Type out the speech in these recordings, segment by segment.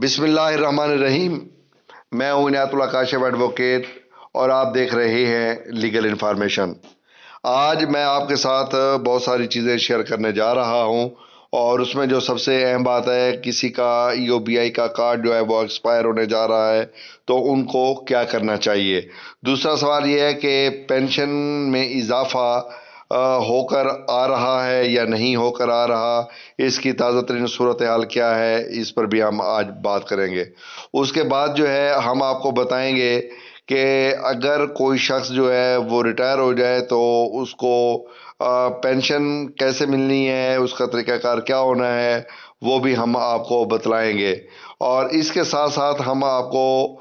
بسم اللہ الرحمن الرحیم. میں ہوں عنایت اللہ کاشف ایڈوکیٹ اور آپ دیکھ رہے ہیں لیگل انفارمیشن. آج میں آپ کے ساتھ بہت ساری چیزیں شیئر کرنے جا رہا ہوں اور اس میں جو سب سے اہم بات ہے، کسی کا EOBI کا کارڈ جو ہے وہ ایکسپائر ہونے جا رہا ہے تو ان کو کیا کرنا چاہیے. دوسرا سوال یہ ہے کہ پینشن میں اضافہ ہو کر آ رہا ہے یا نہیں ہو کر آ رہا، اس کی تازہ ترین صورتحال کیا ہے، اس پر بھی ہم آج بات کریں گے. اس کے بعد جو ہے ہم آپ کو بتائیں گے کہ اگر کوئی شخص جو ہے وہ ریٹائر ہو جائے تو اس کو پینشن کیسے ملنی ہے، اس کا طریقہ کار کیا ہونا ہے، وہ بھی ہم آپ کو بتلائیں گے. اور اس کے ساتھ ساتھ ہم آپ کو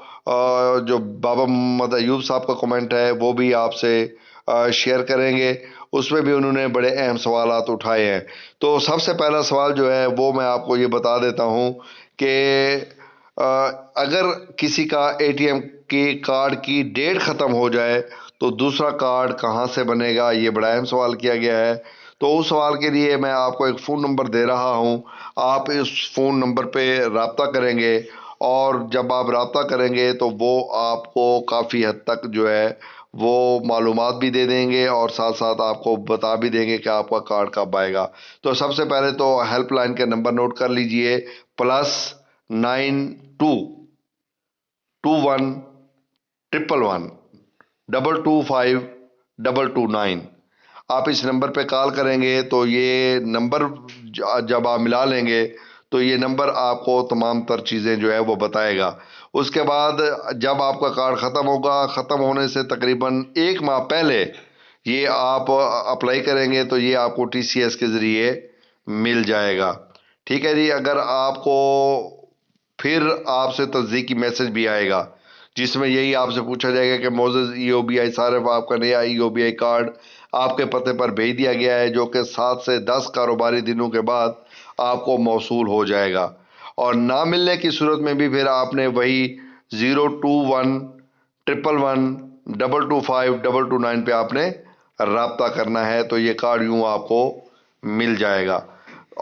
جو بابا محمد ایوب صاحب کا کمنٹ ہے وہ بھی آپ سے شیئر کریں گے. اس میں بھی انہوں نے بڑے اہم سوالات اٹھائے ہیں. تو سب سے پہلا سوال جو ہے وہ میں آپ کو یہ بتا دیتا ہوں کہ اگر کسی کا ATM کے کارڈ کی ڈیٹ ختم ہو جائے تو دوسرا کارڈ کہاں سے بنے گا، یہ بڑا اہم سوال کیا گیا ہے. تو اس سوال کے لیے میں آپ کو ایک فون نمبر دے رہا ہوں. آپ اس فون نمبر پہ رابطہ کریں گے اور جب آپ رابطہ کریں گے تو وہ آپ کو کافی حد تک جو ہے وہ معلومات بھی دے دیں گے اور ساتھ ساتھ آپ کو بتا بھی دیں گے کہ آپ کا کارڈ کب آئے گا. تو سب سے پہلے تو ہیلپ لائن کے نمبر نوٹ کر لیجئے: +922111225229. آپ اس نمبر پہ کال کریں گے تو یہ نمبر جب آپ ملا لیں گے تو یہ نمبر آپ کو تمام تر چیزیں جو ہے وہ بتائے گا. اس کے بعد جب آپ کا کارڈ ختم ہوگا، ختم ہونے سے تقریباً 1 ماہ پہلے یہ آپ اپلائی کریں گے تو یہ آپ کو TCS کے ذریعے مل جائے گا. ٹھیک ہے جی. اگر آپ کو پھر آپ سے تصدیقی میسج بھی آئے گا جس میں یہی آپ سے پوچھا جائے گا کہ معزز EOBI صارف، آپ کا نیا EOBI کارڈ آپ کے پتے پر بھیج دیا گیا ہے، جو کہ 7 سے 10 کاروباری دنوں کے بعد آپ کو موصول ہو جائے گا. اور نہ ملنے کی صورت میں بھی پھر آپ نے وہی 0211112252229 پہ آپ نے رابطہ کرنا ہے تو یہ کارڈ یوں آپ کو مل جائے گا.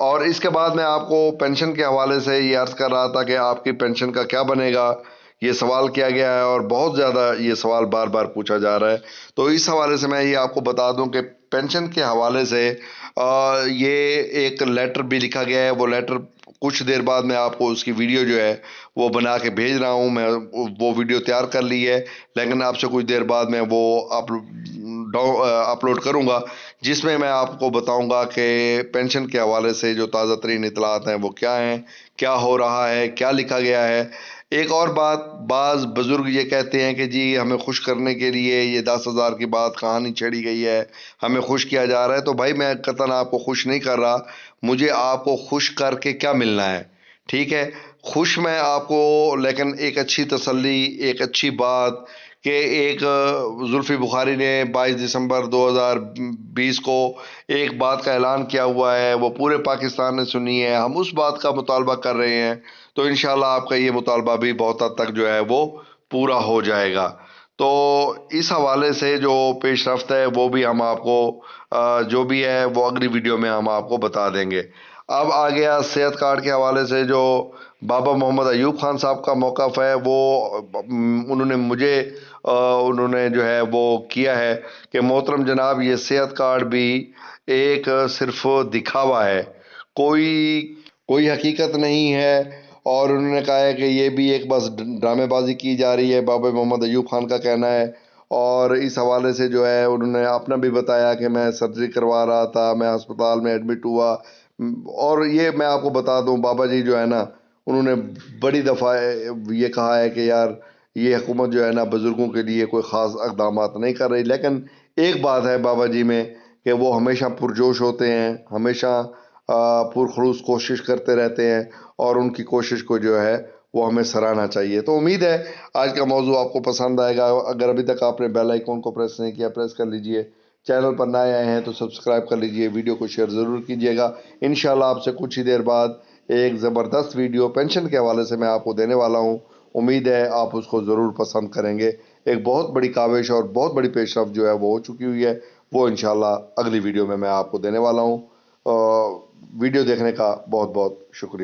اور اس کے بعد میں آپ کو پینشن کے حوالے سے یہ عرض کر رہا تھا کہ آپ کی پینشن کا کیا بنے گا، یہ سوال کیا گیا ہے اور بہت زیادہ یہ سوال بار بار پوچھا جا رہا ہے. تو اس حوالے سے میں یہ آپ کو بتا دوں کہ پینشن کے حوالے سے یہ ایک لیٹر بھی لکھا گیا ہے. وہ لیٹر کچھ دیر بعد میں آپ کو اس کی ویڈیو جو ہے وہ بنا کے بھیج رہا ہوں. میں وہ ویڈیو تیار کر لی ہے لیکن آپ سے کچھ دیر بعد میں وہ اپلوڈ کروں گا، جس میں میں آپ کو بتاؤں گا کہ پینشن کے حوالے سے جو تازہ ترین اطلاعات ہیں وہ کیا ہیں، کیا ہو رہا ہے، کیا لکھا گیا ہے. ایک اور بات، بعض بزرگ یہ کہتے ہیں کہ جی ہمیں خوش کرنے کے لیے یہ 10,000 کی بات کہانی چھیڑی گئی ہے، ہمیں خوش کیا جا رہا ہے. تو بھائی میں قطعاً آپ کو خوش نہیں کر رہا. مجھے آپ کو خوش کر کے کیا ملنا ہے؟ ٹھیک ہے، خوش میں آپ کو لیکن ایک اچھی تسلی، ایک اچھی بات کہ ایک زلفی بخاری نے 22 دسمبر 2020 کو ایک بات کا اعلان کیا ہوا ہے، وہ پورے پاکستان نے سنی ہے. ہم اس بات کا مطالبہ کر رہے ہیں تو انشاءاللہ آپ کا یہ مطالبہ بھی بہت حد تک جو ہے وہ پورا ہو جائے گا. تو اس حوالے سے جو پیش رفت ہے وہ بھی ہم آپ کو جو بھی ہے وہ اگلی ویڈیو میں ہم آپ کو بتا دیں گے. اب آ گیا صحت کارڈ کے حوالے سے جو بابا محمد ایوب خان صاحب کا موقف ہے. وہ انہوں نے مجھے انہوں نے جو ہے وہ کیا ہے کہ محترم جناب یہ صحت کارڈ بھی ایک صرف دکھاوا ہے، کوئی حقیقت نہیں ہے. اور انہوں نے کہا ہے کہ یہ بھی ایک بس ڈرامے بازی کی جا رہی ہے، بابا محمد ایوب خان کا کہنا ہے. اور اس حوالے سے جو ہے انہوں نے اپنا بھی بتایا کہ میں سرجری کروا رہا تھا، میں ہسپتال میں ایڈمٹ ہوا. اور یہ میں آپ کو بتا دوں بابا جی جو ہے نا انہوں نے بڑی دفعہ یہ کہا ہے کہ یار یہ حکومت جو ہے نا بزرگوں کے لیے کوئی خاص اقدامات نہیں کر رہی. لیکن ایک بات ہے بابا جی میں کہ وہ ہمیشہ پرجوش ہوتے ہیں، ہمیشہ پرخلوص کوشش کرتے رہتے ہیں اور ان کی کوشش کو جو ہے وہ ہمیں سراہنا چاہیے. تو امید ہے آج کا موضوع آپ کو پسند آئے گا. اگر ابھی تک آپ نے بیل آئیکن کو پریس نہیں کیا پریس کر لیجئے، چینل پر نئے آئے ہیں تو سبسکرائب کر لیجئے، ویڈیو کو شیئر ضرور کیجئے گا. انشاءاللہ آپ سے کچھ ہی دیر بعد ایک زبردست ویڈیو پینشن کے حوالے سے میں آپ کو دینے والا ہوں. امید ہے آپ اس کو ضرور پسند کریں گے. ایک بہت بڑی کاوش اور بہت بڑی پیش رفت جو ہے وہ ہو چکی ہوئی ہے، وہ انشاءاللہ اگلی ویڈیو میں آپ کو دینے والا ہوں. ویڈیو دیکھنے کا بہت بہت شکریہ.